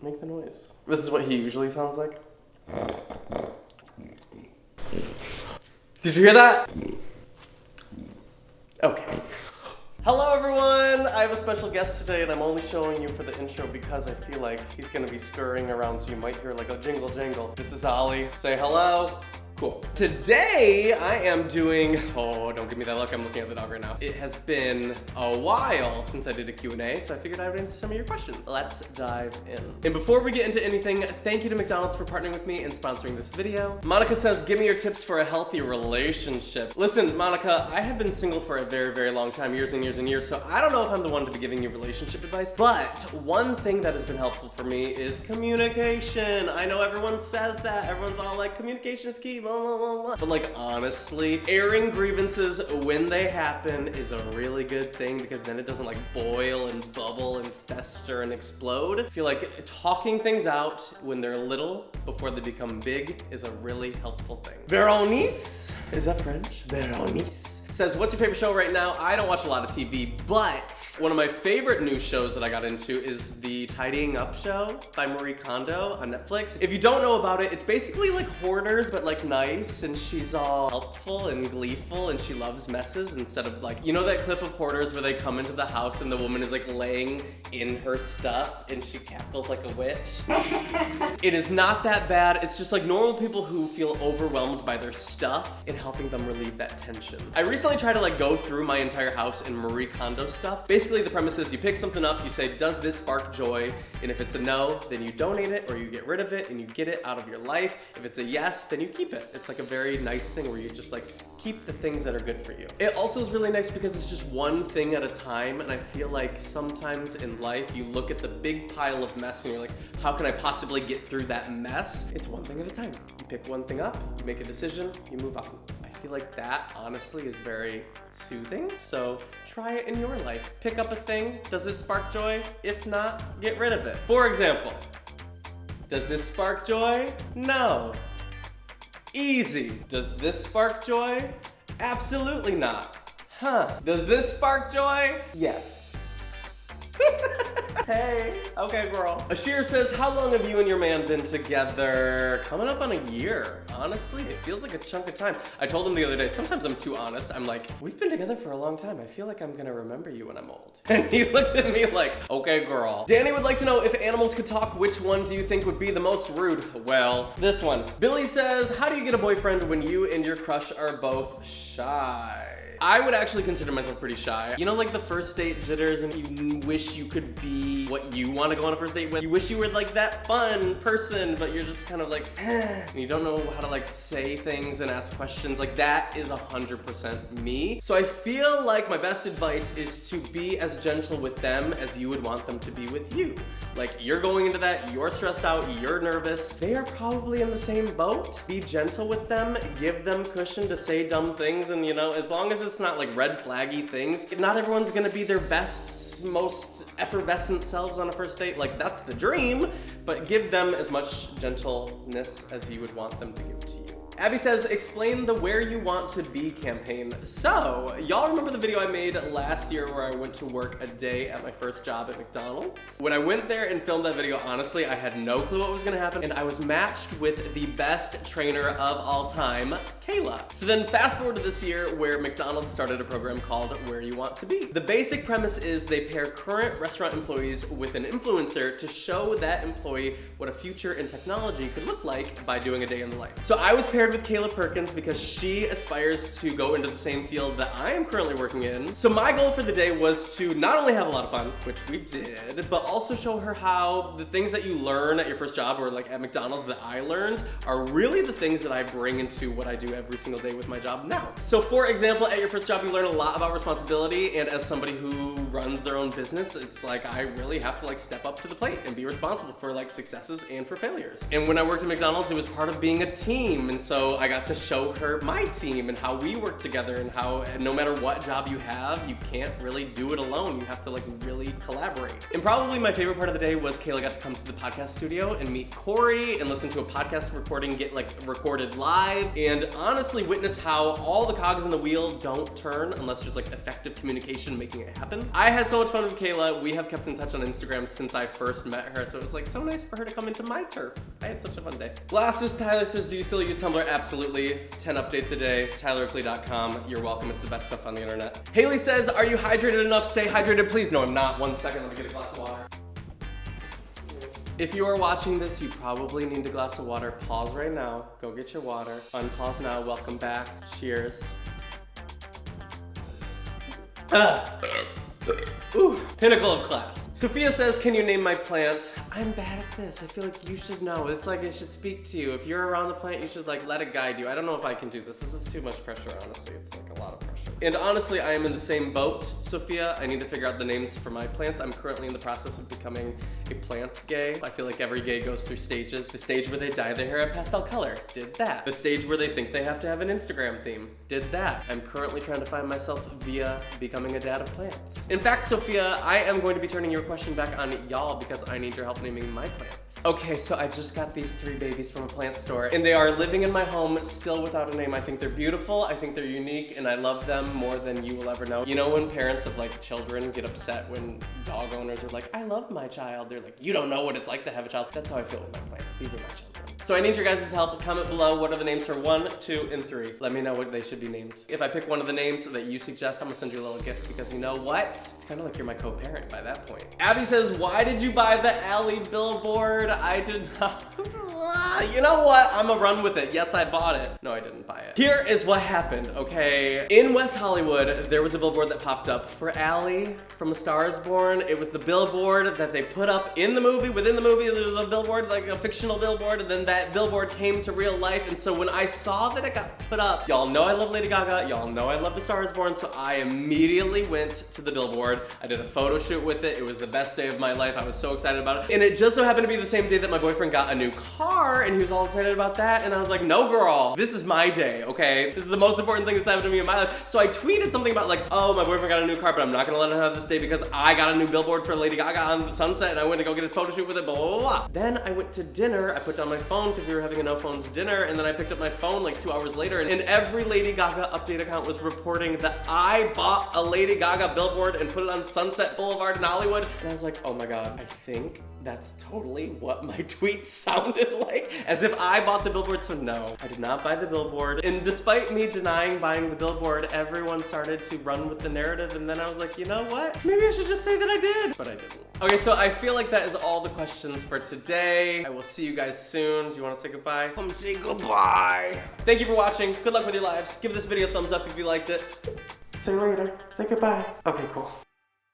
Make the noise. This is what he usually sounds like. Did you hear that? Okay. Hello everyone! I have a special guest today and I'm only showing you for the intro because I feel like he's gonna be scurrying around so you might hear like a jingle jangle. This is Ollie. Say hello. Cool. Today I am doing, oh, don't give me that look, I'm looking at the dog right now. It has been a while since I did a Q&A, so I figured I would answer some of your questions. Let's dive in. And before we get into anything, thank you to McDonald's for partnering with me and sponsoring this video. Monica says, give me your tips for a healthy relationship. Listen, Monica, I have been single for a very, very long time, years and years and years, so I don't know if I'm the one to be giving you relationship advice, but one thing that has been helpful for me is communication. I know everyone says that, everyone's all like, communication is key, blah, blah, blah, blah. But like, honestly, airing grievances when they happen is a really good thing because then it doesn't like boil and bubble and fester and explode. I feel like talking things out when they're little before they become big is a really helpful thing. Veronice, is that French? Veronice says, what's your favorite show right now? I don't watch a lot of TV, but one of my favorite new shows that I got into is the Tidying Up show by Marie Kondo on Netflix. If you don't know about it, it's basically like Hoarders, but like nice, and she's all helpful and gleeful, and she loves messes instead of like, you know that clip of Hoarders where they come into the house and the woman is like laying in her stuff and she cackles like a witch? It is not that bad. It's just like normal people who feel overwhelmed by their stuff and helping them relieve that tension. I recently tried to like go through my entire house in Marie Kondo stuff. Basically the premise is you pick something up, you say, does this spark joy? And if it's a no, then you donate it or you get rid of it and you get it out of your life. If it's a yes, then you keep it. It's like a very nice thing where you just like keep the things that are good for you. It also is really nice because it's just one thing at a time, and I feel like sometimes in life you look at the big pile of mess and you're like, how can I possibly get through that mess? It's one thing at a time. You pick one thing up, you make a decision, you move on. I feel like that honestly is very soothing, so try it in your life. Pick up a thing, does it spark joy? If not, get rid of it. For example, does this spark joy? No. Easy. Does this spark joy? Absolutely not. Huh. Does this spark joy? Yes. Hey, okay girl. Ashir says, how long have you and your man been together? Coming up on a year. Honestly, it feels like a chunk of time. I told him the other day, sometimes I'm too honest. I'm like, we've been together for a long time. I feel like I'm gonna remember you when I'm old. And he looked at me like, okay girl. Danny would like to know, if animals could talk, which one do you think would be the most rude? Well, this one. Billy says, how do you get a boyfriend when you and your crush are both shy? I would actually consider myself pretty shy. You know, like the first date jitters and you wish you could be what you want to go on a first date with. You wish you were like that fun person, but you're just kind of like, and you don't know how to like say things and ask questions. Like that is 100% me. So I feel like my best advice is to be as gentle with them as you would want them to be with you. Like you're going into that, you're stressed out, you're nervous. They are probably in the same boat. Be gentle with them, give them cushion to say dumb things, and you know, as long as it's not like red flaggy things. Not everyone's gonna be their best, most effervescent selves on a first date. Like that's the dream, but give them as much gentleness as you would want them to give to you. Abby says, explain the Where You Want to Be campaign. So, y'all remember the video I made last year where I went to work a day at my first job at McDonald's? When I went there and filmed that video, honestly, I had no clue what was gonna happen, and I was matched with the best trainer of all time, Kaila. So then fast forward to this year where McDonald's started a program called Where You Want to Be. The basic premise is they pair current restaurant employees with an influencer to show that employee what a future in technology could look like by doing a day in the life. So I was paired with Kaila Perkins because she aspires to go into the same field that I am currently working in. So my goal for the day was to not only have a lot of fun, which we did, but also show her how the things that you learn at your first job or like at McDonald's that I learned are really the things that I bring into what I do every single day with my job now. So for example, at your first job, you learn a lot about responsibility, and as somebody who runs their own business, it's like I really have to like step up to the plate and be responsible for like successes and for failures. And when I worked at McDonald's, it was part of being a team, and so so I got to show her my team and how we work together and how no matter what job you have, you can't really do it alone. You have to like really collaborate. And probably my favorite part of the day was Kaila got to come to the podcast studio and meet Corey and listen to a podcast recording get like recorded live and honestly witness how all the cogs in the wheel don't turn unless there's like effective communication making it happen. I had so much fun with Kaila. We have kept in touch on Instagram since I first met her, so it was like so nice for her to come into my turf. I had such a fun day. Glasses, Tyler says, do you still use Tumbler? Absolutely. 10 updates a day. TylerOakley.com. You're welcome. It's the best stuff on the internet. Haley says, are you hydrated enough? Stay hydrated, please. No, I'm not. 1 second. Let me get a glass of water. If you are watching this, you probably need a glass of water. Pause right now. Go get your water. Unpause now. Welcome back. Cheers. Ooh, pinnacle of class. Sophia says, can you name my plant? I'm bad at this. I feel like you should know. It's like it should speak to you. If you're around the plant, you should like let it guide you. I don't know if I can do this. This is too much pressure, honestly. It's like a lot of pressure. And honestly, I am in the same boat, Sophia. I need to figure out the names for my plants. I'm currently in the process of becoming a plant gay. I feel like every gay goes through stages. The stage where they dye their hair a pastel color, did that. The stage where they think they have to have an Instagram theme, did that. I'm currently trying to find myself via becoming a dad of plants. In fact, Sophia, I am going to be turning your question back on y'all because I need your help naming my plants. Okay, so I just got these 3 babies from a plant store and they are living in my home still without a name. I think they're beautiful, I think they're unique, and I love them more than you will ever know. You know when parents of like children get upset when dog owners are like, I love my child. They're like, you don't know what it's like to have a child. That's how I feel with my plants. These are my children. So I need your guys' help. Comment below what are the names for 1, 2, and 3. Let me know what they should be named. If I pick one of the names that you suggest, I'm gonna send you a little gift because you know what? It's kind of like you're my co-parent by that point. Abby says, why did you buy the OLLIE billboard? I did not. You know what? I'm gonna run with it. Yes, I bought it. No, I didn't buy it. Here is what happened, okay? In West Hollywood, there was a billboard that popped up for OLLIE from A Star Is Born. It was the billboard that they put up in the movie. Within the movie, there was a billboard, like a fictional billboard, and then that billboard came to real life. And so when I saw that it got put up, y'all know I love Lady Gaga, y'all know I love A Star Is Born, so I immediately went to the billboard. I did a photo shoot with it. It was the best day of my life. I was so excited about it. And it just so happened to be the same day that my boyfriend got a new car, and he was all excited about that. And I was like, no girl, this is my day, okay? This is the most important thing that's happened to me in my life. So I tweeted something about like, oh, my boyfriend got a new car, but I'm not gonna let him have this day because I got a new billboard for Lady Gaga on the sunset and I went to go get a photo shoot with it, blah, blah, blah, blah. Then I went to dinner. I put down my phone because we were having a no phones dinner, and then I picked up my phone like 2 hours later, and every Lady Gaga update account was reporting that I bought a Lady Gaga billboard and put it on Sunset Boulevard in Hollywood. And I was like, oh my God, I think that's totally what my tweet sounded like, as if I bought the billboard. So no, I did not buy the billboard. And despite me denying buying the billboard, everyone started to run with the narrative, and then I was like, you know what? Maybe I should just say that I did, but I didn't. Okay, so I feel like that is all the questions for today. I will see you guys soon. Do you want to say goodbye? Come say goodbye. Thank you for watching. Good luck with your lives. Give this video a thumbs up if you liked it. See you later. Say goodbye. Okay, cool.